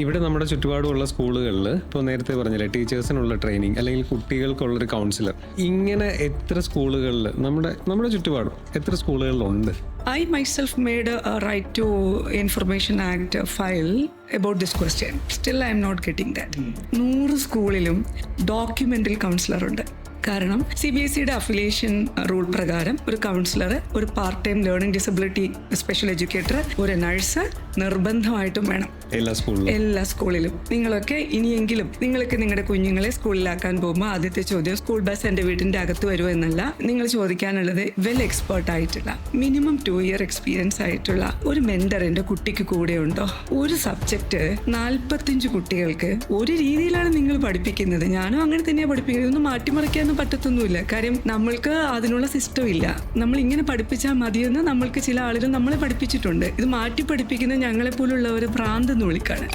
ഇവിടെ നമ്മുടെ ചുറ്റുപാടുമുള്ള സ്കൂളുകളിൽ ഇപ്പോൾ നേരത്തെ പറഞ്ഞില്ലേ ടീച്ചേഴ്സിനുള്ള ട്രെയിനിങ് അല്ലെങ്കിൽ കുട്ടികൾക്കുള്ളൊരു കൗൺസിലർ, ഇങ്ങനെ എത്ര സ്കൂളുകളിൽ നമ്മുടെ ചുറ്റുപാടും എത്ര സ്കൂളുകളിലുണ്ട്? I myself made a Right to Information Act file about this question. Still I am not getting that. 100 സ്കൂളിലും ഡോക്യുമെന്റൽ കൗൺസിലർ ഉണ്ട്. കാരണം CBSEയുടെ അഫിലിയേഷൻ റൂൾ പ്രകാരം ഒരു കൗൺസിലർ, ഒരു part time learning disability special educator, ഒരു നഴ്സ് നിർബന്ധമായിട്ടും വേണം എല്ലാ സ്കൂളിലും. നിങ്ങളൊക്കെ ഇനിയെങ്കിലും നിങ്ങൾക്ക് നിങ്ങളുടെ കുഞ്ഞുങ്ങളെ സ്കൂളിലാക്കാൻ പോകുമ്പോൾ ആദ്യത്തെ ചോദ്യം സ്കൂൾ ബസ് എൻ്റെ വീടിൻ്റെ അകത്ത് വരുമോ എന്നല്ല. നിങ്ങൾ ചോദിക്കാനുള്ളത് വെൽ എക്സ്പേർട്ട് ആയിട്ടുള്ള മിനിമം 2 year എക്സ്പീരിയൻസ് ആയിട്ടുള്ള ഒരു മെന്റർ എൻ്റെ കുട്ടിക്ക് കൂടെ ഉണ്ടോ? ഒരു സബ്ജക്റ്റ് 45 കുട്ടികൾക്ക് ഒരു രീതിയിലാണ് നിങ്ങൾ പഠിപ്പിക്കുന്നത്. ഞാനും അങ്ങനെ തന്നെയാണ് പഠിപ്പിക്കുന്നത്. ഇതൊന്നും മാറ്റിമറിക്കാനൊന്നും പറ്റത്തൊന്നുമില്ല. കാര്യം നമ്മൾക്ക് അതിനുള്ള സിസ്റ്റം ഇല്ല. നമ്മൾ ഇങ്ങനെ പഠിപ്പിച്ചാൽ മതിയെന്ന് നമ്മൾക്ക് ചില ആളുകൾ നമ്മളെ പഠിപ്പിച്ചിട്ടുണ്ട്. ഇത് മാറ്റി പഠിപ്പിക്കുന്ന ഞങ്ങളെപ്പോലുള്ളവർ ഭ്രാന്തെന്ന് വിളിക്കാണ്.